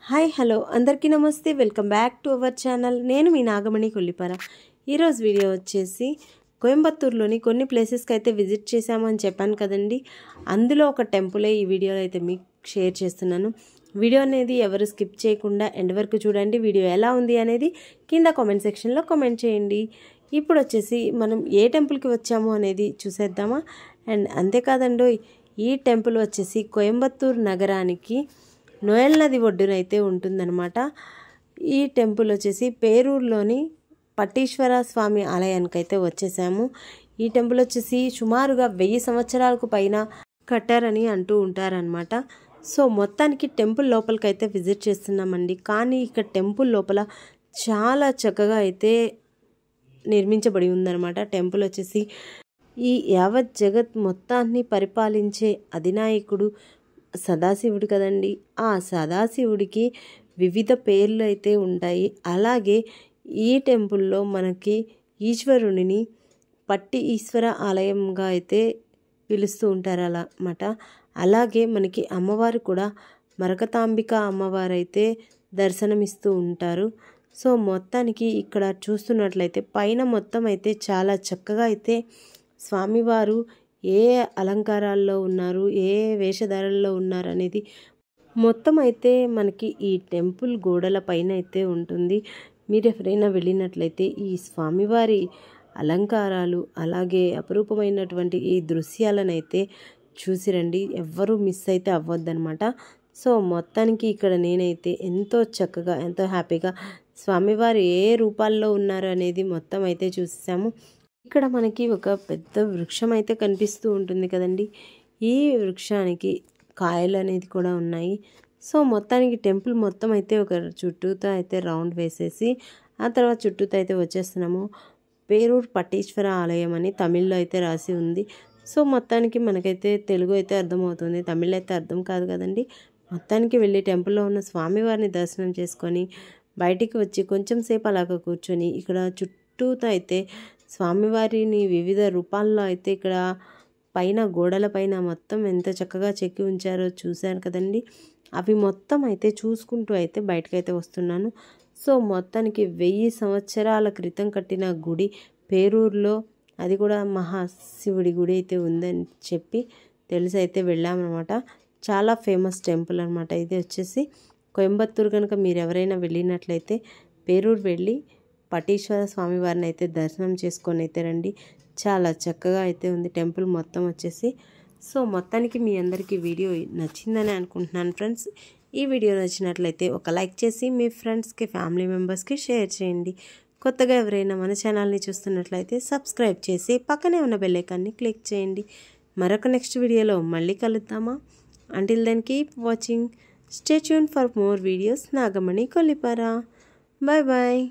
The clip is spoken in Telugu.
హాయ్ హలో అందరికీ నమస్తే welcome back to our channel. నేను మీ నాగమణి కొల్లిపర. ఈరోజు వీడియో వచ్చేసి కోయంబత్తూరులోని కొన్ని ప్లేసెస్కి అయితే విజిట్ చేశామని చెప్పాను కదండి. అందులో ఒక టెంపులే ఈ వీడియోలో అయితే మీకు షేర్ చేస్తున్నాను. వీడియో అనేది ఎవరు స్కిప్ చేయకుండా ఎండ్ వరకు చూడండి. వీడియో ఎలా ఉంది అనేది కింద కామెంట్ సెక్షన్లో కామెంట్ చేయండి. ఇప్పుడు వచ్చేసి మనం ఏ టెంపుల్కి వచ్చాము అనేది చూసేద్దామా. అండ్ అంతేకాదండి, ఈ టెంపుల్ వచ్చేసి కోయంబత్తూరు నగరానికి నోయల్ నది ఒడ్డునైతే ఉంటుందన్నమాట. ఈ టెంపుల్ వచ్చేసి పేరూరులోని పట్టీశ్వర స్వామి ఆలయానికి అయితే వచ్చేసాము. ఈ టెంపుల్ వచ్చేసి సుమారుగా 1000 సంవత్సరాలకు పైన కట్టారని అంటూ ఉంటారనమాట. సో మొత్తానికి టెంపుల్ లోపలికి అయితే విజిట్ చేస్తున్నామండి. కానీ ఇక్కడ టెంపుల్ లోపల చాలా చక్కగా అయితే నిర్మించబడి ఉందన్నమాట. టెంపుల్ వచ్చేసి ఈ యావత్ జగత్ మొత్తాన్ని పరిపాలించే అధినాయకుడు సదాశివుడు కదండి. ఆ సదాశివుడికి వివిధ పేర్లు అయితే ఉంటాయి. అలాగే ఈ టెంపుల్లో మనకి ఈశ్వరుడిని పట్టి ఈశ్వర ఆలయంగా అయితే పిలుస్తూ ఉంటారు అన్నమాట. అలాగే మనకి అమ్మవారు కూడా మరకతాంబిక అమ్మవారు అయితే దర్శనమిస్తూ ఉంటారు. సో మొత్తానికి ఇక్కడ చూస్తున్నట్లయితే పైన మొత్తం అయితే చాలా చక్కగా అయితే స్వామివారు ఏ అలంకారాల్లో ఉన్నారు, ఏ వేషధారణలో ఉన్నారు అనేది మొత్తం అయితే మనకి ఈ టెంపుల్ గోడల పైన అయితే ఉంటుంది. మీరు ఎవరైనా వెళ్ళినట్లయితే ఈ స్వామివారి అలంకారాలు అలాగే అపురూపమైనటువంటి ఈ దృశ్యాలను అయితే చూసిరండి. ఎవ్వరూ మిస్ అయితే అవ్వద్దనమాట. సో మొత్తానికి ఇక్కడ నేనైతే ఎంతో చక్కగా ఎంతో హ్యాపీగా స్వామివారు ఏ రూపాల్లో ఉన్నారు అనేది మొత్తం అయితే చూసాము. ఇక్కడ మనకి ఒక పెద్ద వృక్షం అయితే కనిపిస్తూ ఉంటుంది కదండి. ఈ వృక్షానికి కాయలు అనేది కూడా ఉన్నాయి. సో మొత్తానికి టెంపుల్ మొత్తం అయితే ఒక చుట్టూతో అయితే రౌండ్ వేసేసి ఆ తర్వాత చుట్టూతో అయితే వచ్చేస్తున్నాము. పేరూరు పట్టీశ్వర ఆలయం అని తమిళ్లో అయితే రాసి ఉంది. సో మొత్తానికి మనకైతే తెలుగు అయితే అర్థమవుతుంది, తమిళ్ అయితే అర్థం కాదు కదండి. మొత్తానికి వెళ్ళి టెంపుల్లో ఉన్న స్వామివారిని దర్శనం చేసుకొని బయటికి వచ్చి కొంచెం సేపు అలాగ కూర్చొని ఇక్కడ చుట్టూతో అయితే స్వామివారిని వివిధ రూపాల్లో అయితే ఇక్కడ పైన గోడల పైన మొత్తం ఎంత చక్కగా చెక్కి ఉంచారో చూశాను కదండి. అవి మొత్తం అయితే చూసుకుంటూ అయితే బయటకైతే వస్తున్నాను. సో మొత్తానికి 1000 సంవత్సరాల క్రితం కట్టిన గుడి పేరూరులో, అది కూడా మహాశివుడి గుడి అయితే ఉందని చెప్పి తెలిసి అయితే వెళ్ళామన్నమాట. చాలా ఫేమస్ టెంపుల్ అనమాట. ఇది వచ్చేసి కోయంబత్తూరు కనుక మీరు ఎవరైనా వెళ్ళినట్లయితే పేరూరు వెళ్ళి పట్టీశ్వర స్వామి వారిని అయితే దర్శనం చేసుకొని అయితే రండి. చాలా చక్కగా అయితే ఉంది టెంపుల్ మొత్తం వచ్చేసి. సో మొత్తానికి మీ అందరికీ వీడియో నచ్చిందని అనుకుంటున్నాను ఫ్రెండ్స్. ఈ వీడియో నచ్చినట్లయితే ఒక లైక్ చేసి మీ ఫ్రెండ్స్కి ఫ్యామిలీ మెంబర్స్కి షేర్ చేయండి. కొత్తగా ఎవరైనా మన ఛానల్ని చూస్తున్నట్లయితే సబ్స్క్రైబ్ చేసి పక్కనే ఉన్న బెల్ ఐకాన్ని క్లిక్ చేయండి. మరొక నెక్స్ట్ వీడియోలో మళ్ళీ కలుద్దామా. Until then keep watching. Stay tune for more videos. Nagamani Kollipara. Bye bye.